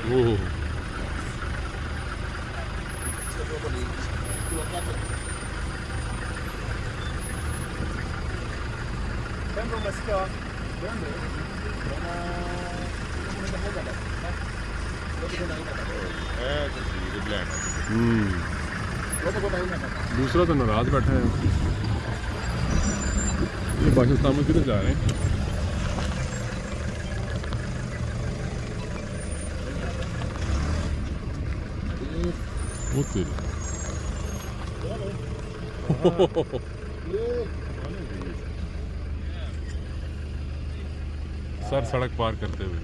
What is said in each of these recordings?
Oh. दूसरा तो नाराज बैठा है। ये पाकिस्तान में किधर जा रहे हैं? वो तेरी सर सड़क पार करते हुए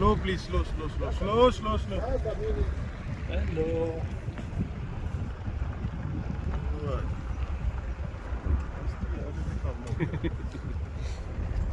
Slow, please. Slow. Hello. Good.